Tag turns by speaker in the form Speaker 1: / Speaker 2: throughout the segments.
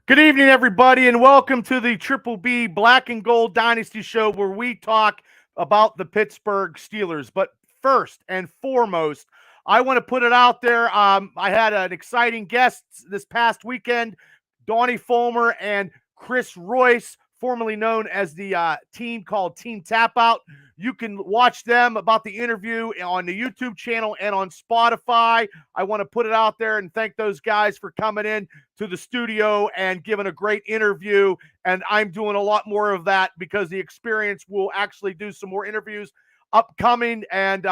Speaker 1: Good evening, everybody, and welcome to the Triple B Black and Gold Dynasty Show, where we talk about the Pittsburgh Steelers. But first and foremost, I want to put it out there. I had an exciting guest this past weekend, Donnie Fulmer and Chris Royce, formerly known as the team called Team Tap Out. You can watch them about the interview on the YouTube channel and on Spotify. I want to put it out there and thank those guys for coming in to the studio and giving a great interview. And I'm doing a lot more of that because the experience will actually do some more interviews upcoming. And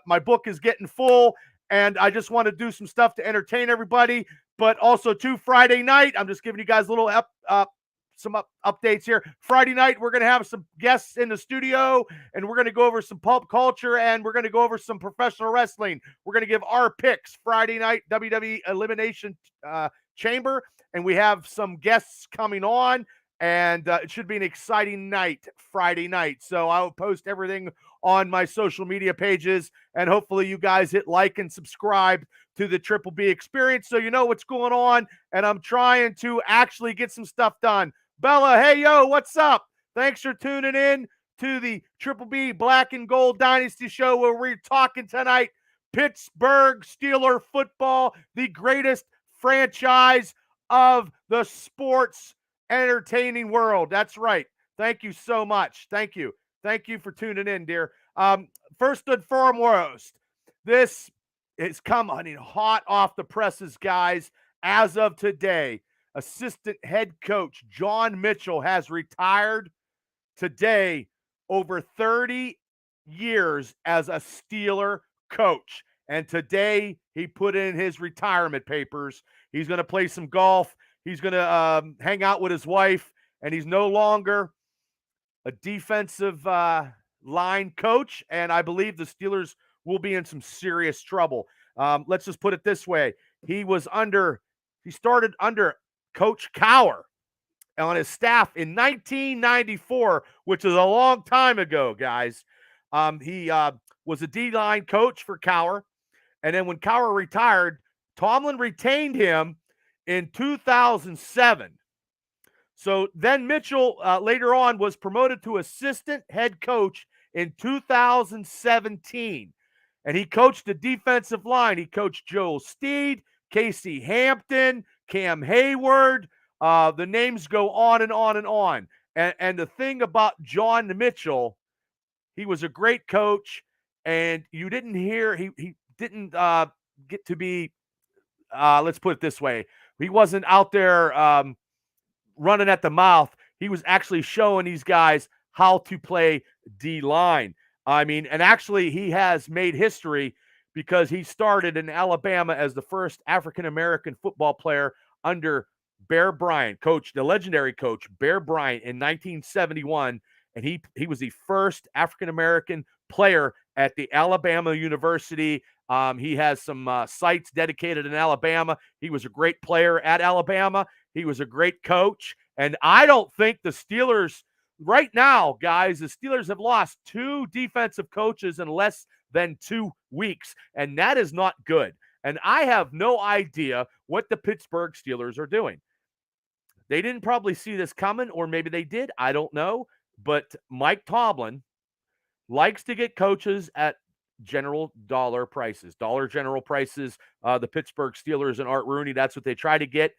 Speaker 1: my book is getting full. And I just want to do some stuff to entertain everybody. But also, too, Friday night, I'm just giving you guys a little updates here. Friday night, we're going to have some guests in the studio, and we're going to go over some pulp culture, and we're going to go over some professional wrestling. We're going to give our picks Friday night, WWE Elimination Chamber, and we have some guests coming on, and it should be an exciting night Friday night. So I'll post everything on my social media pages, and hopefully you guys hit like and subscribe to the Triple B experience so you know what's going on, and I'm trying to actually get some stuff done. Bella, hey, yo, what's up? Thanks for tuning in to the Triple B Black and Gold Dynasty Show, where we're talking tonight Pittsburgh Steeler football, the greatest franchise of the sports entertaining world. That's right. Thank you so much. Thank you. Thank you for tuning in, dear. First and foremost, this is coming hot off the presses, guys. As of today, assistant head coach John Mitchell has retired today, over 30 years as a Steeler coach. And today he put in his retirement papers. He's going to play some golf. He's going to hang out with his wife, and he's no longer a defensive line coach. And I believe the Steelers will be in some serious trouble. Let's just put it this way. He started under Coach Cowher on his staff in 1994, which is a long time ago, guys. He was a D-line coach for Cowher. And then when Cowher retired, Tomlin retained him in 2007. So then Mitchell later on was promoted to assistant head coach in 2017. And he coached the defensive line. He coached Joel Steed, Casey Hampton, Cam Hayward. The names go on and on and on. And the thing about John Mitchell, he was a great coach, and you didn't hear he didn't get to be. Let's put it this way: he wasn't out there running at the mouth. He was actually showing these guys how to play D-line. I mean, and actually he has made history because he started in Alabama as the first African-American football player under Bear Bryant, the legendary coach Bear Bryant in 1971. And he was the first African-American player at the Alabama University. He has some sites dedicated in Alabama. He was a great player at Alabama. He was a great coach. And I don't think the Steelers, right now, guys, the Steelers have lost 2 defensive coaches in less than 2 weeks. And that is not good. And I have no idea what the Pittsburgh Steelers are doing. They didn't probably see this coming, or maybe they did. I don't know. But Mike Tomlin likes to get coaches at general dollar prices, dollar general prices. The Pittsburgh Steelers and Art Rooney, that's what they try to get.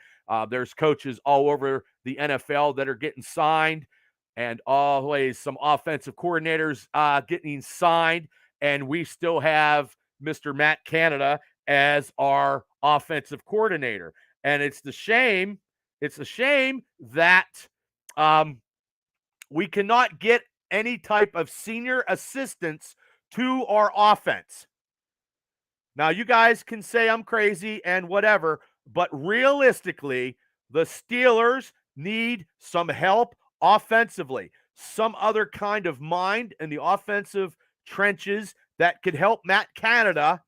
Speaker 1: There's coaches all over the NFL that are getting signed, and always some offensive coordinators getting signed. And we still have Mr. Matt Canada as our offensive coordinator. And it's a shame that we cannot get any type of senior assistance to our offense. Now, you guys can say I'm crazy and whatever, but realistically, the Steelers need some help offensively, some other kind of mind in the offensive trenches that could help Matt Canada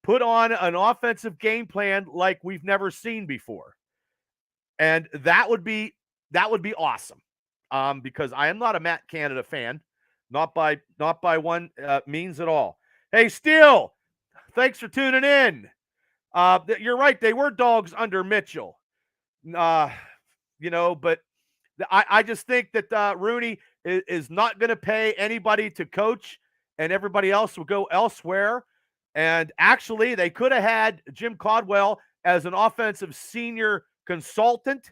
Speaker 1: put on an offensive game plan like we've never seen before. And that would be awesome. Because I am not a Matt Canada fan, not by one means at all. Hey, Steele, thanks for tuning in. You're right; they were dogs under Mitchell. but I just think that Rooney is not going to pay anybody to coach, and everybody else will go elsewhere. And actually, they could have had Jim Caldwell as an offensive senior consultant.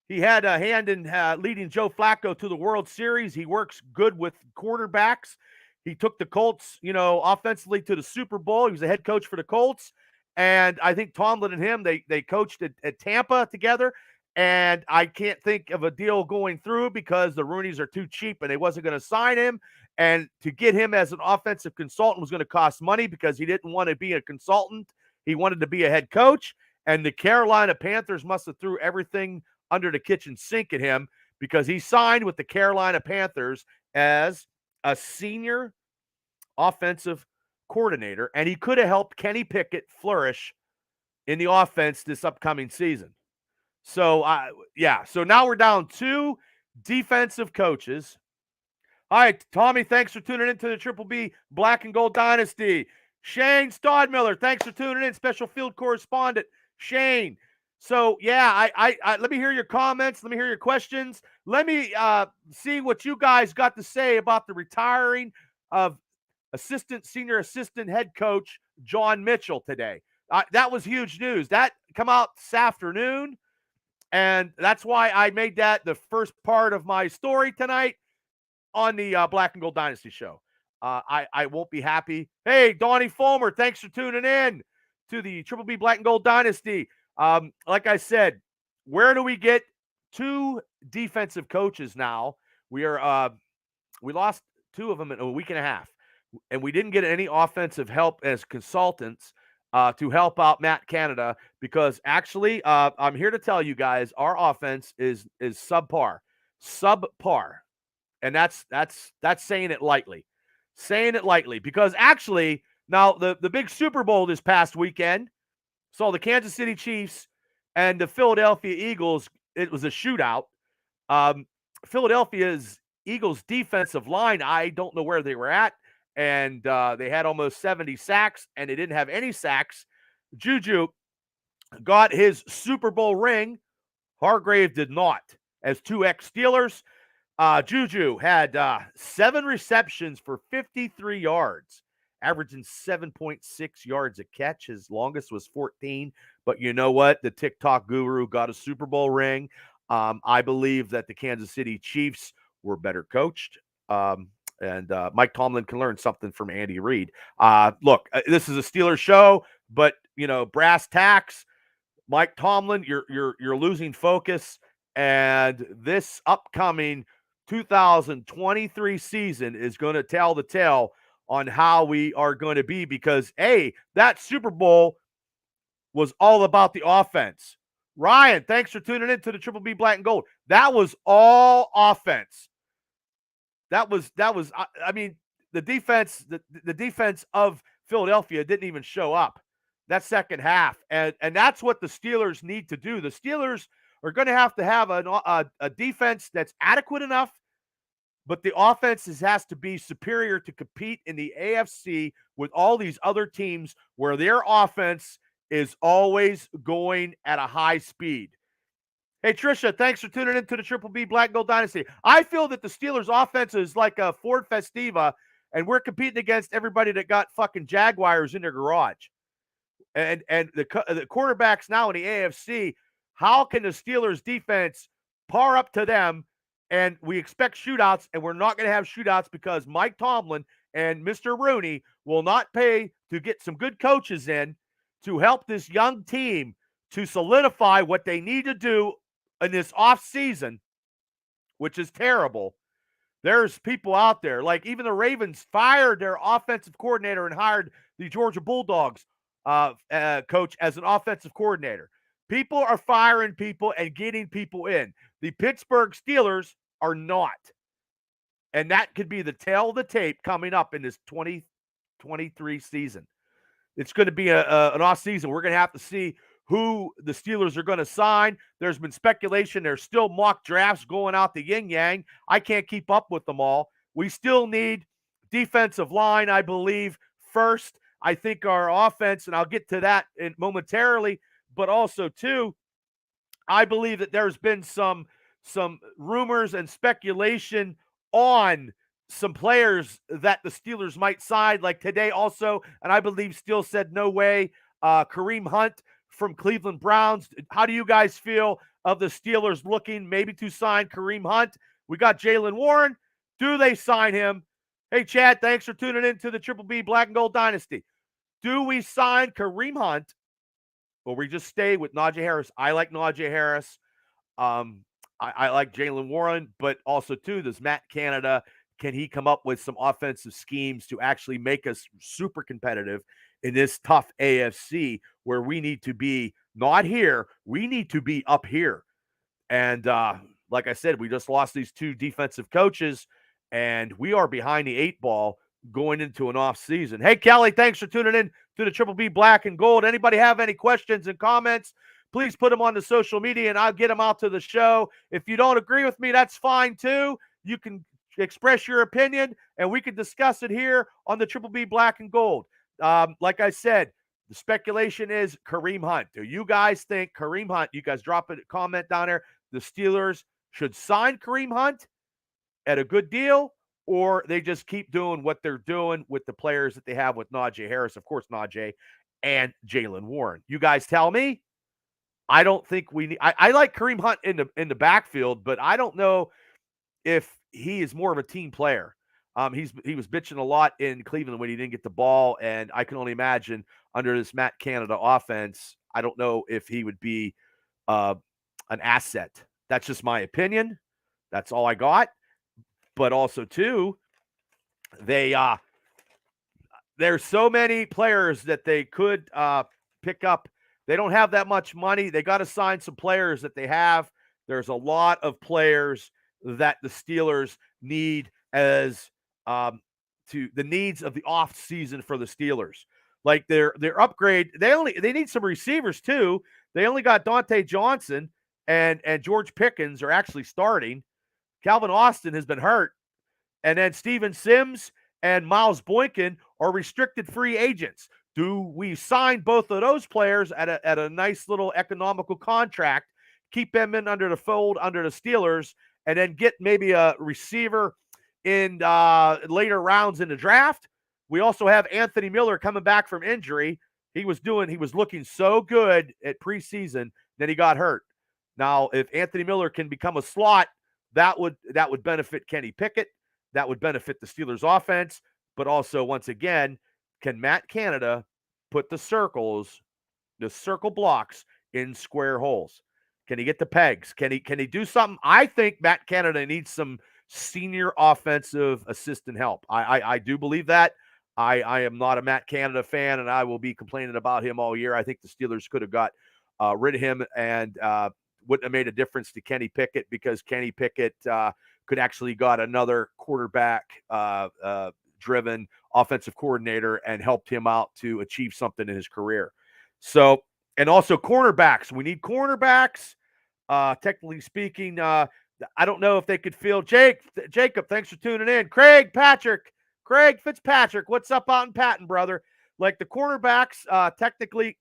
Speaker 1: He had a hand in leading Joe Flacco to the World Series. He works good with quarterbacks. He took the Colts, offensively to the Super Bowl. He was the head coach for the Colts. And I think Tomlin and him, they coached at Tampa together. And I can't think of a deal going through because the Rooneys are too cheap and they wasn't going to sign him. And to get him as an offensive consultant was going to cost money because he didn't want to be a consultant. He wanted to be a head coach. And the Carolina Panthers must have threw everything under the kitchen sink at him because he signed with the Carolina Panthers as a senior offensive coordinator, and he could have helped Kenny Pickett flourish in the offense this upcoming season. So, so now we're down 2 defensive coaches. All right, Tommy, thanks for tuning in to the Triple B Black and Gold Dynasty. Shane Stodmiller, thanks for tuning in, special field correspondent. Shane. So, I let me hear your comments. Let me hear your questions. Let me see what you guys got to say about the retiring of senior assistant head coach John Mitchell today. That was huge news. That come out this afternoon, and that's why I made that the first part of my story tonight on the Black and Gold Dynasty show. I won't be happy. Hey, Donnie Fulmer, thanks for tuning in to the Triple B Black and Gold Dynasty. Like I said, where do we get 2 defensive coaches now? We lost 2 of them in a week and a half, and we didn't get any offensive help as consultants to help out Matt Canada because actually, I'm here to tell you guys our offense is subpar, and that's saying it lightly, because actually now the big Super Bowl this past weekend. So the Kansas City Chiefs and the Philadelphia Eagles, it was a shootout. Philadelphia's Eagles defensive line, I don't know where they were at, and they had almost 70 sacks, and they didn't have any sacks. Juju got his Super Bowl ring. Hargrave did not. As 2 ex-Steelers, Juju had 7 receptions for 53 yards. Averaging 7.6 yards a catch. His longest was 14. But you know what? The TikTok guru got a Super Bowl ring. I believe that the Kansas City Chiefs were better coached. And Mike Tomlin can learn something from Andy Reid. Look, this is a Steelers show, but, brass tacks. Mike Tomlin, you're losing focus. And this upcoming 2023 season is going to tell the tale on how we are going to be because, that Super Bowl was all about the offense. Ryan, thanks for tuning in to the Triple B Black and Gold. That was all offense. That was the defense, the defense of Philadelphia didn't even show up that second half. And that's what the Steelers need to do. The Steelers are going to have a defense that's adequate enough, but the offense has to be superior to compete in the AFC with all these other teams where their offense is always going at a high speed. Hey, Trisha, thanks for tuning in to the Triple B Black Gold Dynasty. I feel that the Steelers' offense is like a Ford Festiva, and we're competing against everybody that got fucking Jaguars in their garage. And the quarterbacks now in the AFC, how can the Steelers' defense par up to them? And we expect shootouts, and we're not going to have shootouts because Mike Tomlin and Mr. Rooney will not pay to get some good coaches in to help this young team to solidify what they need to do in this offseason, which is terrible. There's people out there, like even the Ravens fired their offensive coordinator and hired the Georgia Bulldogs coach as an offensive coordinator. People are firing people and getting people in. The Pittsburgh Steelers are not. And that could be the tail of the tape coming up in this 2023 season. It's going to be an off season. We're going to have to see who the Steelers are going to sign. There's been speculation. There's still mock drafts going out the yin-yang. I can't keep up with them all. We still need defensive line, I believe, first. I think our offense, and I'll get to that momentarily, but also, too, I believe that there's been some rumors and speculation on some players that the Steelers might sign, like today also, and I believe Steele said no way. Kareem Hunt from Cleveland Browns. How do you guys feel of the Steelers looking maybe to sign Kareem Hunt? We got Jaylen Warren. Do they sign him? Hey, Chad, thanks for tuning in to the Triple B Black and Gold Dynasty. Do we sign Kareem Hunt or we just stay with Najee Harris? I like Najee Harris. I like Jaylen Warren, but also, too, does Matt Canada, can he come up with some offensive schemes to actually make us super competitive in this tough AFC where we need to be not here, we need to be up here. And like I said, we just lost these two defensive coaches, and we are behind the eight ball going into an off season. Hey, Kelly, thanks for tuning in to the Triple B Black and Gold. Anybody have any questions and comments? Please put them on the social media, and I'll get them out to the show. If you don't agree with me, that's fine, too. You can express your opinion, and we can discuss it here on the Triple B Black and Gold. Like I said, the speculation is Kareem Hunt. Do you guys think Kareem Hunt, you guys drop a comment down there, the Steelers should sign Kareem Hunt at a good deal, or they just keep doing what they're doing with the players that they have with Najee Harris, of course, Najee, and Jaylen Warren? You guys tell me. I don't think we need. I like Kareem Hunt in the backfield, but I don't know if he is more of a team player. He was bitching a lot in Cleveland when he didn't get the ball, and I can only imagine under this Matt Canada offense, I don't know if he would be an asset. That's just my opinion. That's all I got. But also, too, there's so many players that they could pick up. They don't have that much money. They got to sign some players that they have. There's a lot of players that the Steelers need as to the needs of the off season for the Steelers. Like their upgrade, they need some receivers too. They only got Dante Johnson and George Pickens are actually starting. Calvin Austin has been hurt, and then Steven Sims and Miles Boykin are restricted free agents. Do we sign both of those players at a nice little economical contract, keep them in under the fold under the Steelers, and then get maybe a receiver in later rounds in the draft? We also have Anthony Miller coming back from injury. He was looking so good at preseason, then he got hurt. Now, if Anthony Miller can become a slot, that would benefit Kenny Pickett. That would benefit the Steelers offense. But also, once again, can Matt Canada put the circle blocks in square holes? Can he get the pegs? Can he do something? I think Matt Canada needs some senior offensive assistant help. I do believe that. I am not a Matt Canada fan, and I will be complaining about him all year. I think the Steelers could have got rid of him and wouldn't have made a difference to Kenny Pickett, because Kenny Pickett could actually got another quarterback driven offensive coordinator and helped him out to achieve something in his career. So, and also cornerbacks. We need cornerbacks. Technically speaking, I don't know if they could field Jacob, thanks for tuning in. Craig Fitzpatrick, what's up out in Patton, brother? Like the cornerbacks, technically,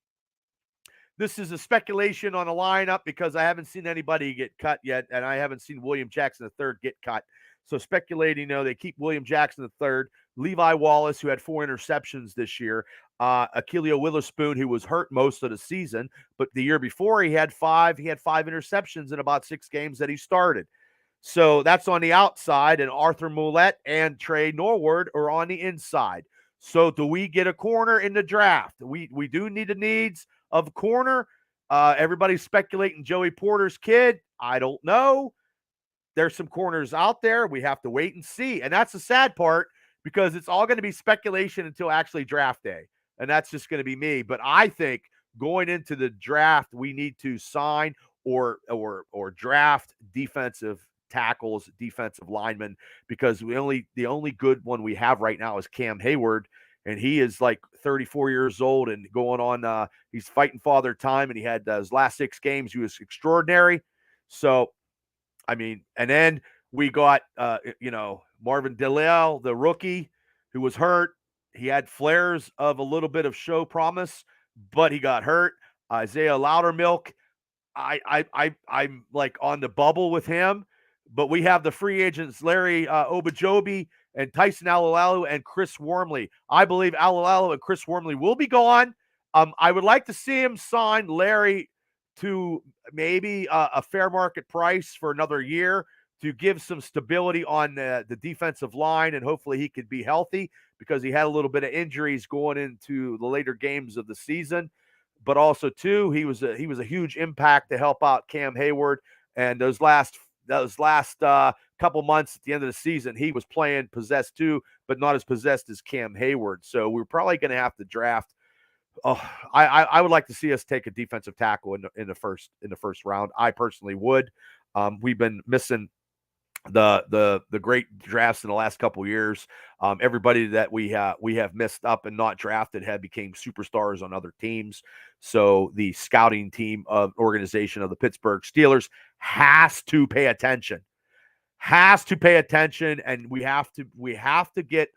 Speaker 1: this is a speculation on a lineup because I haven't seen anybody get cut yet, and I haven't seen William Jackson III get cut. So speculating, they keep William Jackson III, Levi Wallace, who had 4 interceptions this year, Akilio Witherspoon, who was hurt most of the season, but the year before he had 5 interceptions in about 6 games that he started. So that's on the outside, and Arthur Moulette and Trey Norwood are on the inside. So do we get a corner in the draft? We do need the needs of corner. Everybody's speculating Joey Porter's kid. I don't know. There's some corners out there. We have to wait and see. And that's the sad part, because it's all going to be speculation until actually draft day. And that's just going to be me. But I think going into the draft, we need to sign or draft defensive tackles, defensive linemen, because the only good one we have right now is Cam Hayward. And he is like 34 years old and going on, he's fighting father time, and he had his last 6 games. He was extraordinary. So, I mean, and then we got, Marvin DeLeal, the rookie, who was hurt. He had flares of a little bit of show promise, but he got hurt. Isaiah Loudermilk, I'm like on the bubble with him, but we have the free agents Larry Obajobi and Tyson Alualu and Chris Wormley. I believe Alualu and Chris Wormley will be gone. I would like to see him sign Larry to maybe a fair market price for another year to give some stability on the defensive line, and hopefully he could be healthy because he had a little bit of injuries going into the later games of the season. But also, too, he was a huge impact to help out Cam Hayward, and those last couple months at the end of the season, he was playing possessed too, but not as possessed as Cam Hayward. So we're probably going to have to draft. Oh, I would like to see us take a defensive tackle in the first round. I personally would. We've been missing the great drafts in the last couple of years. Everybody that we have missed up and not drafted had became superstars on other teams. So the scouting team of organization of the Pittsburgh Steelers has to pay attention. And we have to get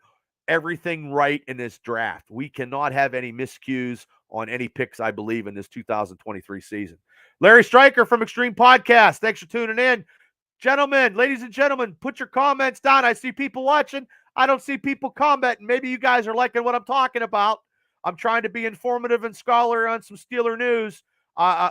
Speaker 1: everything right in this draft. We cannot have any miscues on any picks, I believe, in this 2023 season. Larry Stryker from Extreme Podcast. Thanks for tuning in. Gentlemen, ladies and gentlemen, put your comments down. I see people watching. I don't see people commenting. Maybe you guys are liking what I'm talking about. I'm trying to be informative and scholarly on some Steeler news.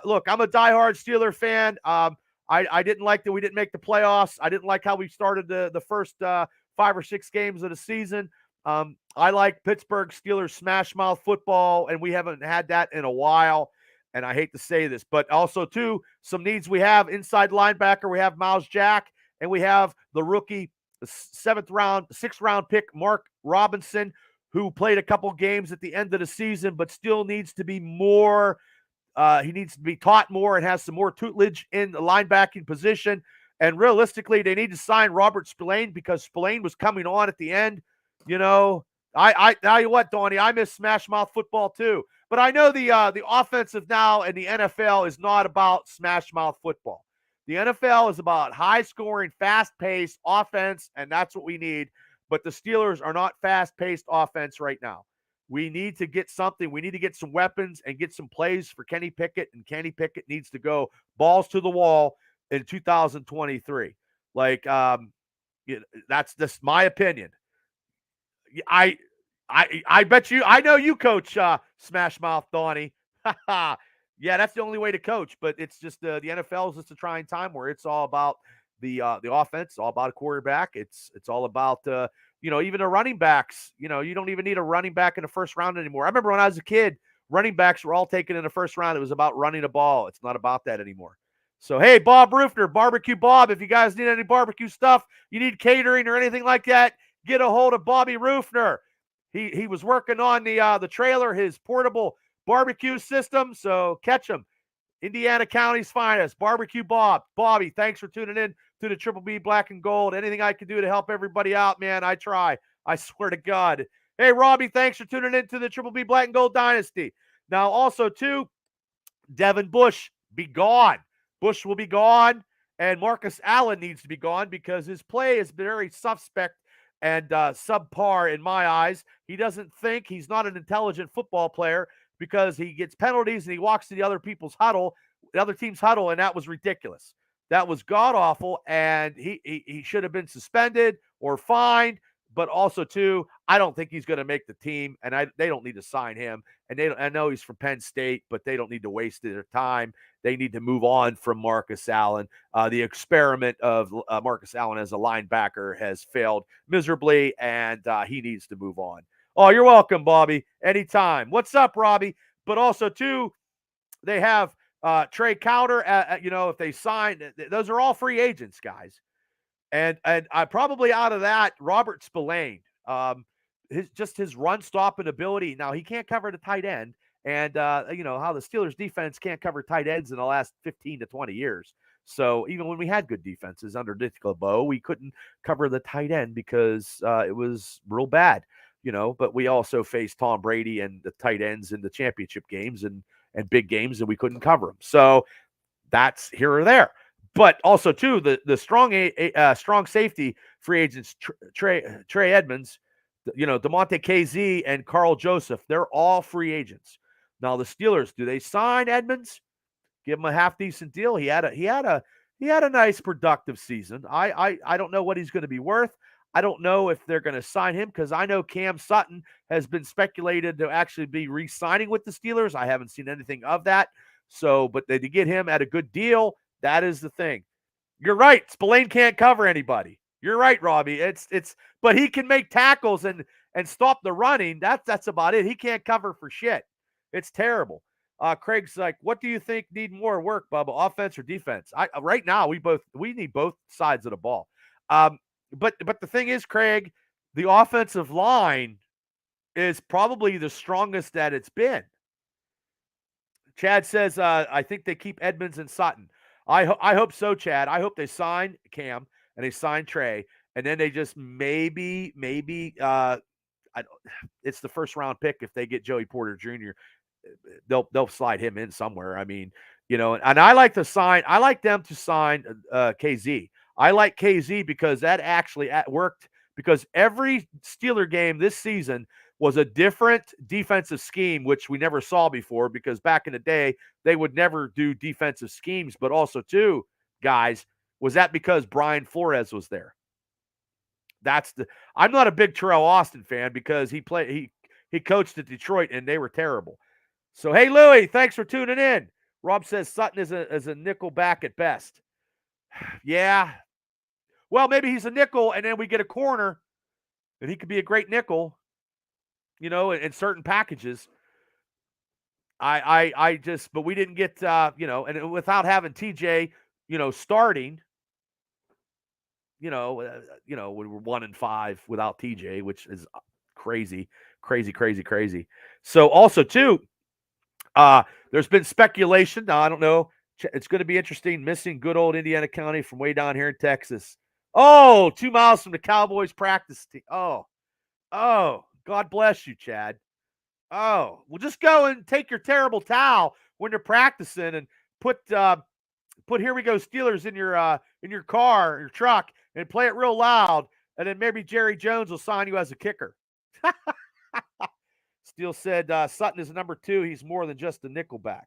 Speaker 1: Look, I'm a diehard Steeler fan. I didn't like that we didn't make the playoffs. I didn't like how we started the first 5 or 6 games of the season. I like Pittsburgh Steelers smash mouth football, and we haven't had that in a while. And I hate to say this, but also, too, some needs we have inside linebacker. We have Miles Jack, and we have the rookie, the 6th round pick, Mark Robinson, who played a couple games at the end of the season, but still needs to be more. He needs to be taught more and has some more tutelage in the linebacking position. And realistically, they need to sign Robert Spillane because Spillane was coming on at the end. You know, I tell you what, Donnie, I miss smash mouth football too. But I know the offensive now in the NFL is not about smash mouth football. The NFL is about high scoring, fast paced offense, and that's what we need. But the Steelers are not fast paced offense right now. We need to get something. We need to get some weapons and get some plays for Kenny Pickett, and Kenny Pickett needs to go balls to the wall in 2023. Like, that's just my opinion. I bet you, I know you coach Smash Mouth Donnie. Yeah, that's the only way to coach. But it's just the NFL is just a trying time where it's all about the offense, all about a quarterback. It's all about even the running backs. You don't even need a running back in the first round anymore. I remember when I was a kid, running backs were all taken in the first round. It was about running the ball. It's not about that anymore. So, hey, Bob Roofner, Barbecue Bob, if you guys need any barbecue stuff, you need catering or anything like that, get a hold of Bobby Roofner. He was working on the trailer, his portable barbecue system. So catch him. Indiana County's finest, Barbecue Bob. Bobby, thanks for tuning in to the Triple B Black and Gold. Anything I can do to help everybody out, man, I try. I swear to God. Hey, Robbie, thanks for tuning in to the Triple B Black and Gold Dynasty. Now, also, too, Devin Bush, be gone. Bush will be gone, and Marcus Allen needs to be gone because his play is very suspect and subpar in my eyes. He doesn't think. He's not an intelligent football player because he gets penalties and he walks to the other team's huddle, and that was ridiculous. That was god-awful, and he should have been suspended or fined. But also, too, I don't think he's going to make the team, and they don't need to sign him. And I know he's from Penn State, but they don't need to waste their time. They need to move on from Marcus Allen. The experiment of Marcus Allen as a linebacker has failed miserably, and he needs to move on. Oh, you're welcome, Bobby. Anytime. What's up, Robbie? But also, too, they have Trey Cowder. If they sign, those are all free agents, guys. And I probably out of that, Robert Spillane, his run stopping ability. Now he can't cover the tight end, and how the Steelers defense can't cover tight ends in the last 15 to 20 years. So even when we had good defenses under Dick LeBeau, we couldn't cover the tight end because it was real bad. But we also faced Tom Brady and the tight ends in the championship games and big games, and we couldn't cover them. So that's here or there. But also, too, the strong safety free agents, Trey Edmonds, DeMonte KZ and Carl Joseph, they're all free agents. Now, the Steelers, do they sign Edmonds? Give him a half decent deal. He had a nice productive season. I don't know what he's going to be worth. I don't know if they're going to sign him because I know Cam Sutton has been speculated to actually be re-signing with the Steelers. I haven't seen anything of that. So, but to get him at a good deal, that is the thing. You're right. Spillane can't cover anybody. You're right, Robbie. But he can make tackles and stop the running. That's about it. He can't cover for shit. It's terrible. Craig's like, what do you think need more work, Bubba? Offense or defense? Right now we need both sides of the ball. But the thing is, Craig, the offensive line is probably the strongest that it's been. Chad says, I think they keep Edmonds and Sutton. I hope so, Chad. I hope they sign Cam and they sign Trey, and then they just maybe it's the first round pick if they get Joey Porter Jr. They'll slide him in somewhere. I mean, and I like them to sign KZ. I like KZ because that actually worked because every Steeler game this season was a different defensive scheme, which we never saw before because back in the day, they would never do defensive schemes. But also, too, guys, was that because Brian Flores was there? I'm not a big Terrell Austin fan because he coached at Detroit and they were terrible. So, hey, Louie, thanks for tuning in. Rob says Sutton is a nickel back at best. Yeah. Well, maybe he's a nickel and then we get a corner and he could be a great nickel. In certain packages, but we didn't get, and without having TJ, starting, we were 1-5 without TJ, which is crazy. So also too, there's been speculation. Now I don't know. It's going to be interesting. Missing good old Indiana County from way down here in Texas. Oh, 2 miles from the Cowboys practice team. Oh. God bless you, Chad. Oh, well, just go and take your terrible towel when you're practicing and put "Here We Go Steelers" in your car, your truck, and play it real loud. And then maybe Jerry Jones will sign you as a kicker. Steele said Sutton is number 2. He's more than just a nickelback.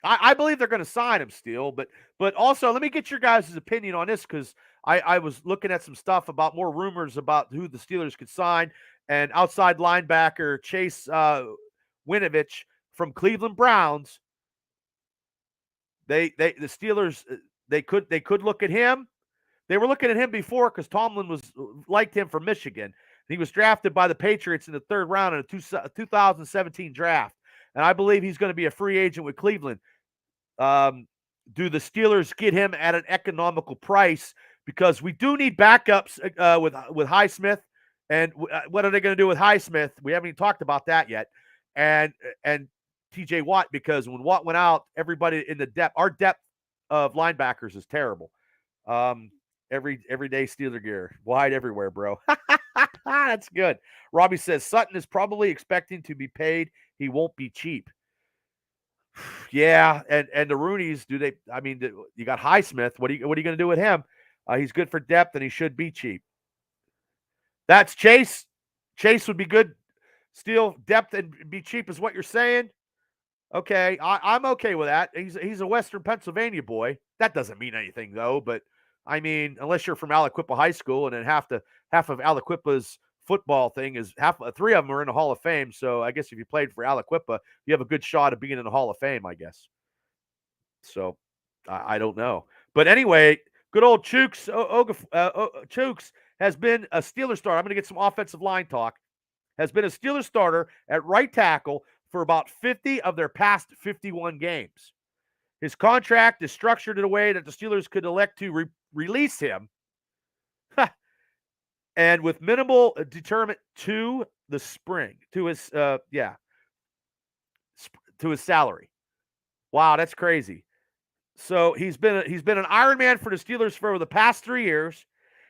Speaker 1: I believe they're going to sign him, Steele, but also let me get your guys' opinion on this because I was looking at some stuff about more rumors about who the Steelers could sign, and outside linebacker Chase Winovich from Cleveland Browns. The Steelers they could look at him. They were looking at him before because Tomlin liked him from Michigan. He was drafted by the Patriots in the 3rd round in a 2017 draft, and I believe he's going to be a free agent with Cleveland. Do the Steelers get him at an economical price? Because we do need backups with Highsmith. And what are they going to do with Highsmith? We haven't even talked about that yet. And TJ Watt, because when Watt went out, everybody in our depth of linebackers is terrible. Everyday Steeler gear, wide everywhere, bro. That's good. Robbie says Sutton is probably expecting to be paid. He won't be cheap. Yeah, and the Roonies, you got Highsmith. What are you going to do with him? He's good for depth, and he should be cheap. That's Chase. Chase would be good. Steal depth and be cheap is what you're saying. Okay, I'm okay with that. He's a Western Pennsylvania boy. That doesn't mean anything though. But I mean, unless you're from Aliquippa High School, and then half of Aliquippa's football thing is 3 of them are in the Hall of Fame. So I guess if you played for Aliquippa, you have a good shot of being in the Hall of Fame, I guess. So I don't know. But anyway, good old Chooks. Chooks has been a Steeler starter. I'm going to get some offensive line talk. Has been a Steeler starter at right tackle for about 50 of their past 51 games. His contract is structured in a way that the Steelers could elect to release him. And with minimal deterrent to the spring, to his salary. Wow, that's crazy. So he's been an Iron Man for the Steelers for the past 3 years.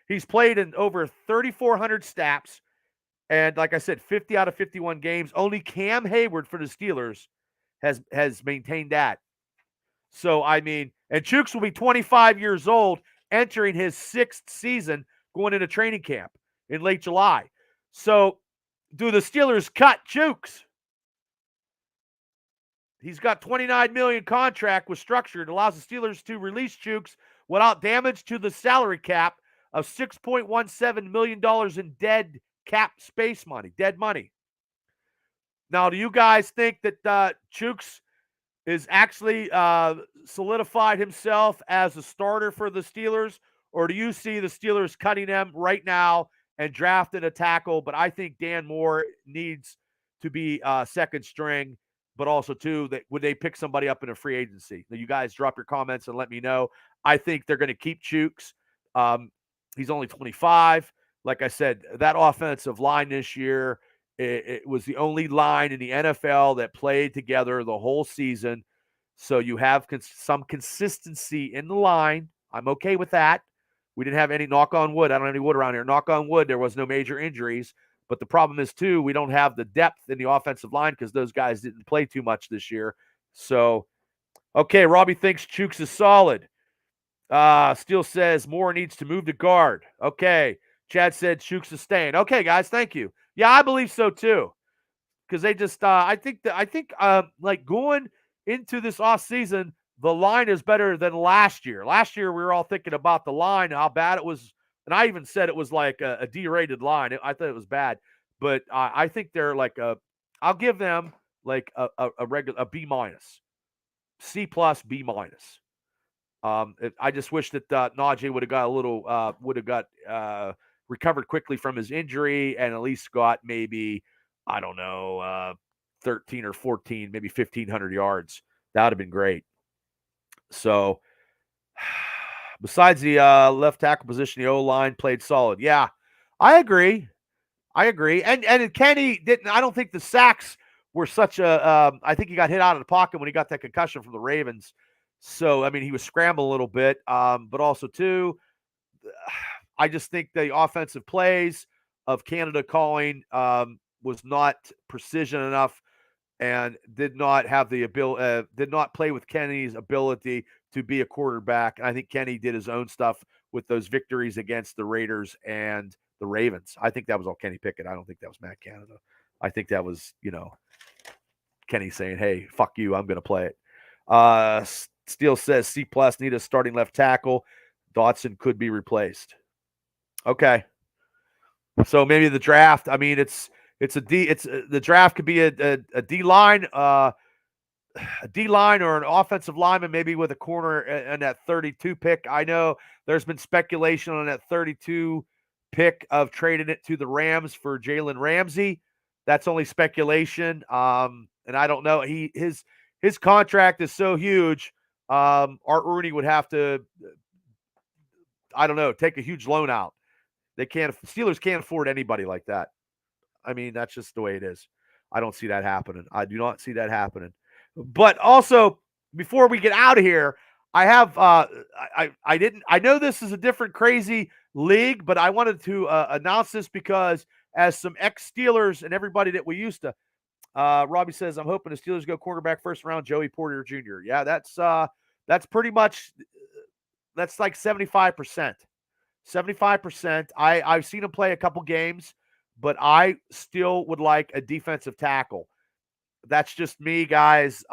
Speaker 1: He's played in over 3,400 snaps, and like I said, 50 out of 51 games. Only Cam Hayward for the Steelers has maintained that. So I mean, and Chooks will be 25 years old, entering his 6th season, going into training camp in late July. So, do the Steelers cut Chooks? He's got $29 million contract with structure. It allows the Steelers to release Chooks without damage to the salary cap of $6.17 million in dead cap space money, dead money. Now, do you guys think that Chooks is actually solidified himself as a starter for the Steelers, or do you see the Steelers cutting him right now and drafting a tackle? But I think Dan Moore needs to be second string, but also, too, that would they pick somebody up in a free agency? Now, you guys drop your comments and let me know. I think they're going to keep Chooks. He's only 25. Like I said, that offensive line this year, it was the only line in the NFL that played together the whole season. So you have some consistency in the line. I'm okay with that. We didn't have any, knock on wood. I don't have any wood around here. Knock on wood, there was no major injuries. But the problem is, too, we don't have the depth in the offensive line because those guys didn't play too much this year. So, okay, Robbie thinks Chooks is solid. Steele says Moore needs to move to guard. Okay. Chad said Chooks is staying. Okay, guys, thank you. Yeah, I believe so too. Because they just, I think like going into this offseason, the line is better than last year. Last year, we were all thinking about the line, how bad it was. And I even said it was like a D-rated line. I thought it was bad. But I think they're like I'll give them like a regular, a B minus, C plus, B minus. I just wish that Najee would have got a little, recovered quickly from his injury and at least got maybe, I don't know, 13 or 14, maybe 1,500 yards. That would have been great. So, besides the left tackle position, the O-line played solid. Yeah, I agree. And Kenny didn't. I don't think the sacks were such a. I think he got hit out of the pocket when he got that concussion from the Ravens. So, I mean, he was scrambling a little bit. But also, too, I just think the offensive plays of Canada calling was not precision enough and did not have the ability, did not play with Kenny's ability to be a quarterback. And I think Kenny did his own stuff with those victories against the Raiders and the Ravens. I think that was all Kenny Pickett. I don't think that was Matt Canada. I think that was, Kenny saying, hey, fuck you, I'm going to play it. Steele says C plus, need a starting left tackle. Dotson could be replaced. Okay. So maybe the draft, I mean, the draft could be a D line, a D line or an offensive lineman, maybe with a corner and that 32 pick. I know there's been speculation on that 32 pick of trading it to the Rams for Jalen Ramsey. That's only speculation. And I don't know. His contract is so huge. Art Rooney would have to, I don't know, take a huge loan out. Steelers can't afford anybody like that. I mean, that's just the way it is. I don't see that happening. I do not see that happening. But also, before we get out of here, I have I know this is a different crazy league, but I wanted to announce this because as some ex-Steelers and everybody that we used to, Robbie says, I'm hoping the Steelers go quarterback first round, Joey Porter Jr. Yeah, that's pretty much, that's like 75%. 75%. I've seen him play a couple games, but I still would like a defensive tackle. That's just me, guys,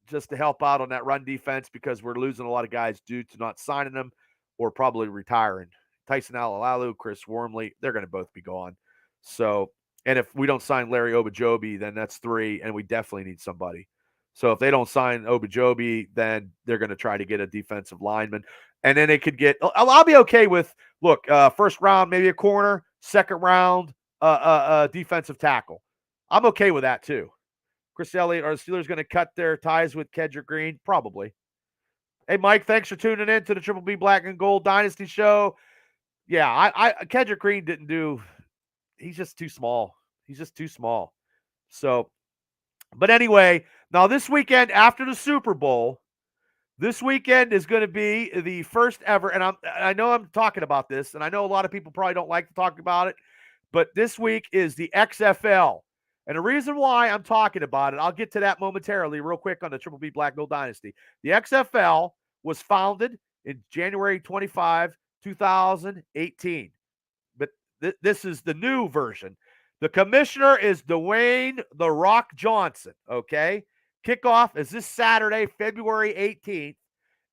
Speaker 1: just to help out on that run defense because we're losing a lot of guys due to not signing them or probably retiring. Tyson Alalalu, Chris Wormley, they're going to both be gone. So, and if we don't sign Larry Obajobi, then that's 3, and we definitely need somebody. So if they don't sign Obajobi, then they're going to try to get a defensive lineman. And then they could get – I'll be okay with, look, first round, maybe a corner, second round, defensive tackle. I'm okay with that too. Chris Elliott, are the Steelers going to cut their ties with Kendrick Green? Probably. Hey, Mike, thanks for tuning in to the Triple B Black and Gold Dynasty Show. Yeah, Kendrick Green didn't do – he's just too small. He's just too small. So, but anyway, now this weekend after the Super Bowl, this weekend is going to be the first ever, and I know I'm talking about this, and I know a lot of people probably don't like to talk about it, but this week is the XFL. And the reason why I'm talking about it, I'll get to that momentarily real quick on the Triple B Black Gold Dynasty. The XFL was founded in January 25, 2018. But this is the new version. The commissioner is Dwayne "The Rock" Johnson, okay? Kickoff is this Saturday, February 18th,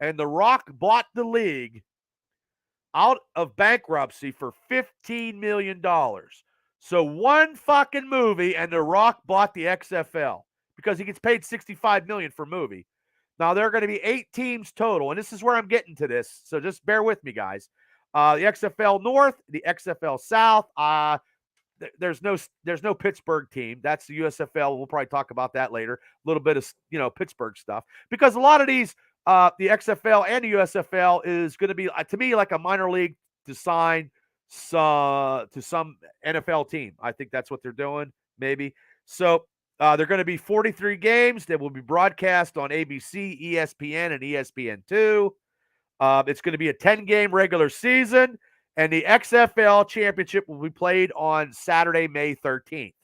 Speaker 1: and The Rock bought the league out of bankruptcy for $15 million. So one fucking movie, and The Rock bought the XFL because he gets paid $65 million for a movie. Now, there are going to be 8 teams total, and this is where I'm getting to this, so just bear with me, guys. The XFL North, the XFL South. There's no Pittsburgh team. That's the USFL. We'll probably talk about that later. A little bit of Pittsburgh stuff, because a lot of these, the XFL and the USFL is going to be to me like a minor league to sign to some NFL team. I think that's what they're doing, maybe. So they're going to be 43 games that will be broadcast on ABC, ESPN, and ESPN2. It's going to be a 10-game regular season, and the XFL championship will be played on Saturday, May 13th.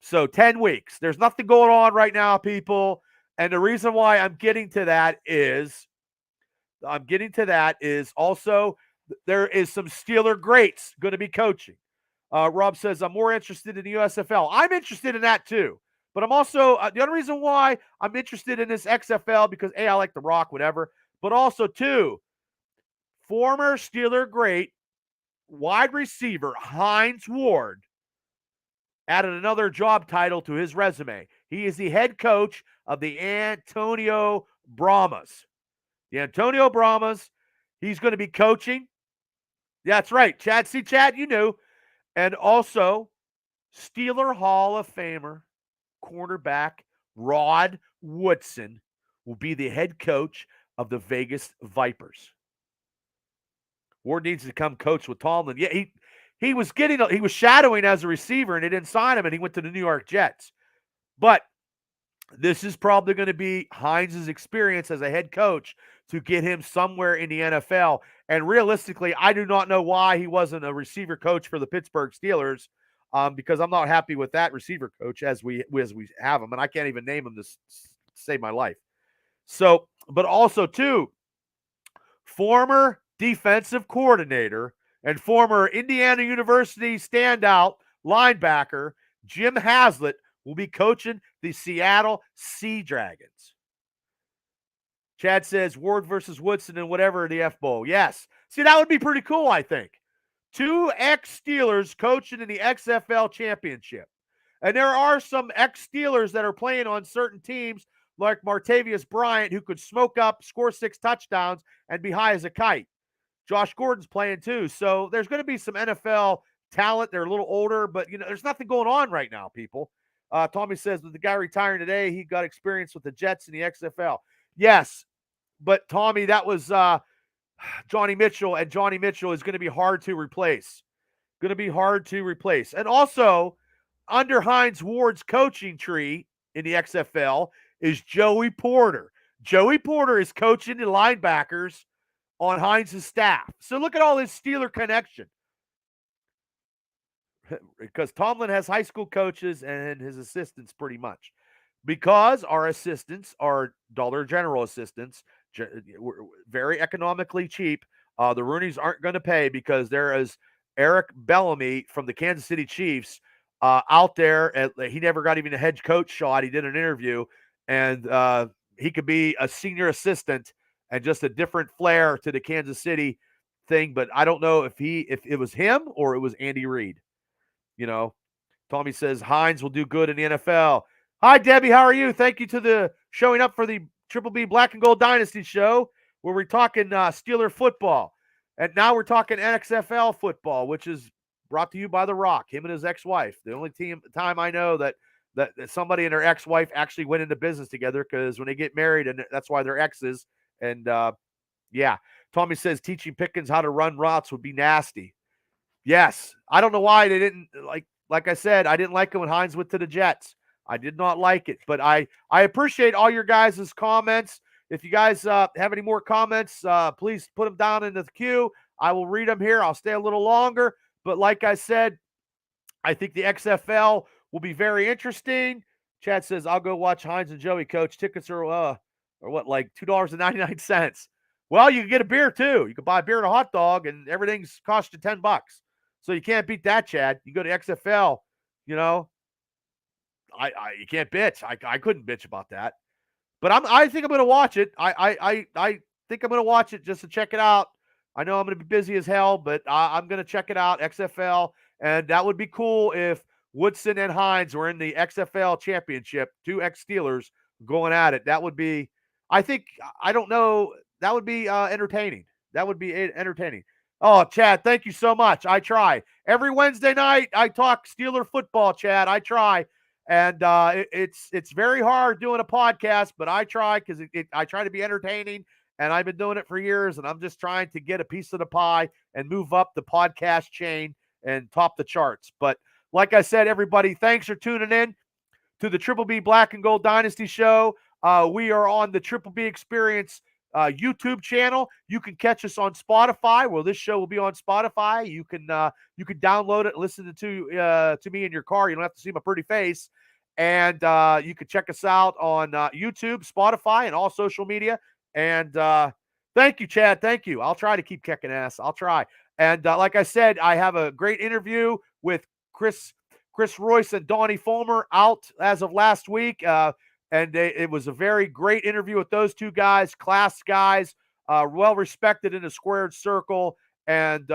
Speaker 1: So 10 weeks. There's nothing going on right now, people. And the reason why I'm getting to that is also there is some Steeler greats going to be coaching. Rob says, I'm more interested in the USFL. I'm interested in that too. But I'm also, the other reason why I'm interested in this XFL, because A, I like The Rock, whatever. But also, too, former Steeler great wide receiver Hines Ward added another job title to his resume. He is the head coach of the Antonio Brahmas. The Antonio Brahmas, he's going to be coaching. That's right, Chad. See, Chad, you knew. And also, Steeler Hall of Famer cornerback Rod Woodson will be the head coach of the Vegas Vipers. Ward needs to come coach with Tomlin. Yeah, he was shadowing as a receiver, and they didn't sign him, and he went to the New York Jets. But this is probably going to be Hines' experience as a head coach to get him somewhere in the NFL. And realistically, I do not know why he wasn't a receiver coach for the Pittsburgh Steelers, because I'm not happy with that receiver coach as we have him, and I can't even name him to save my life. So, but also, too, former defensive coordinator and former Indiana University standout linebacker Jim Haslett will be coaching the Seattle Sea Dragons. Chad says Ward versus Woodson and whatever the F Bowl. Yes. See, that would be pretty cool, I think. 2 ex-Steelers coaching in the XFL championship. And there are some ex-Steelers that are playing on certain teams, like Martavius Bryant, who could smoke up, score 6 touchdowns, and be high as a kite. Josh Gordon's playing too. So there's going to be some NFL talent. They're a little older, but, there's nothing going on right now, people. Tommy says, with the guy retiring today, he got experience with the Jets in the XFL. Yes, but Tommy, that was Johnny Mitchell, and Johnny Mitchell is going to be hard to replace. And also, under Hines Ward's coaching tree in the XFL is Joey Porter. Joey Porter is coaching the linebackers on Hines' staff. So look at all his Steeler connection. Because Tomlin has high school coaches and his assistants pretty much. Because our assistants are Dollar General assistants, very economically cheap. The Rooneys aren't going to pay, because there is Eric Bellamy from the Kansas City Chiefs out there. He never got even a head coach shot. He did an interview, and he could be a senior assistant and just a different flair to the Kansas City thing. But I don't know if it was him or it was Andy Reid. Tommy says Hines will do good in the NFL. Hi, Debbie. How are you? Thank you to the showing up for the Triple B Black and Gold Dynasty show, where we're talking Steeler football. And now we're talking XFL football, which is brought to you by The Rock, him and his ex-wife. The only time I know that somebody and their ex-wife actually went into business together, because when they get married, and that's why they're exes. And yeah, Tommy says teaching Pickens how to run routes would be nasty. Yes. I don't know why they didn't, like I said, I didn't like it when Hines went to the Jets. I did not like it, but I appreciate all your guys' comments. If you guys have any more comments, please put them down into the queue. I will read them here. I'll stay a little longer, but like I said, I think the XFL will be very interesting. Chad says, I'll go watch Hines and Joey coach. Tickets are what, like $2.99. Well, you can get a beer too. You can buy a beer and a hot dog, and everything's cost you $10. So you can't beat that, Chad. You go to XFL, you can't bitch. I couldn't bitch about that. But I think I'm going to watch it. I think I'm going to watch it just to check it out. I know I'm going to be busy as hell, but I'm going to check it out. XFL, and that would be cool if Woodson and Hines were in the XFL championship, two ex-Steelers going at it. That would be, I think, I don't know, that would be entertaining. That would be entertaining. Oh, Chad, thank you so much. I try. Every Wednesday night, I talk Steeler football, Chad. I try. And it's very hard doing a podcast, but I try because I try to be entertaining, and I've been doing it for years, and I'm just trying to get a piece of the pie and move up the podcast chain and top the charts. But like I said, everybody, thanks for tuning in to the Triple B Black and Gold Dynasty Show. We are on the Triple B Experience YouTube channel. You can catch us on Spotify. Well, this show will be on Spotify. You can download it and listen to me in your car. You don't have to see my pretty face. And you can check us out on YouTube, Spotify, and all social media. And thank you, Chad. Thank you. I'll try to keep kicking ass. I'll try. And like I said, I have a great interview with Chris Royce and Donnie Fulmer out as of last week. And it was a very great interview with those two guys, class guys, well respected in the squared circle. And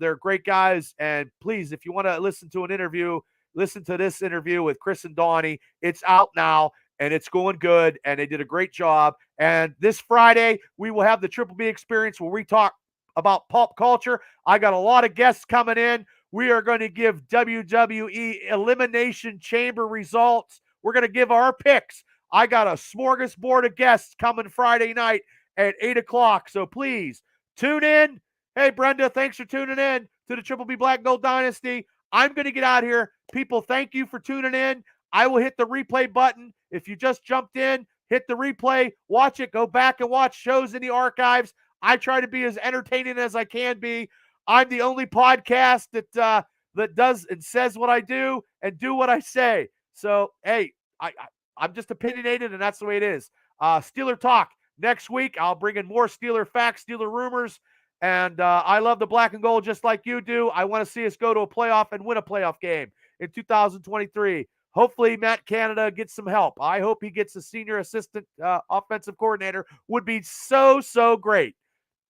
Speaker 1: they're great guys. And please, if you want to listen to an interview, listen to this interview with Chris and Donnie. It's out now, and it's going good, and they did a great job. And this Friday, we will have the Triple B Experience where we talk about pop culture. I got a lot of guests coming in. We are going to give WWE Elimination Chamber results. We're going to give our picks. I got a smorgasbord of guests coming Friday night at 8 o'clock. So please tune in. Hey, Brenda, thanks for tuning in to the Triple B Black Gold Dynasty. I'm going to get out here. People, thank you for tuning in. I will hit the replay button. If you just jumped in, hit the replay, watch it, go back and watch shows in the archives. I try to be as entertaining as I can be. I'm the only podcast that does and says what I do and do what I say. So, hey, I'm just opinionated, and that's the way it is. Steeler Talk. Next week, I'll bring in more Steeler facts, Steeler rumors, and I love the black and gold just like you do. I want to see us go to a playoff and win a playoff game in 2023. Hopefully, Matt Canada gets some help. I hope he gets a senior assistant offensive coordinator. Would be so, so great.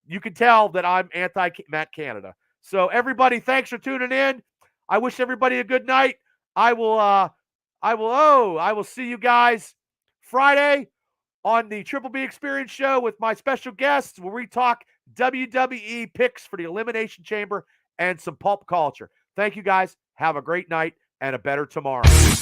Speaker 1: You can tell that I'm anti-Matt Canada. So, everybody, thanks for tuning in. I wish everybody a good night. I will see you guys Friday on the Triple B Experience Show with my special guests where we talk WWE picks for the Elimination Chamber and some pulp culture. Thank you, guys. Have a great night and a better tomorrow.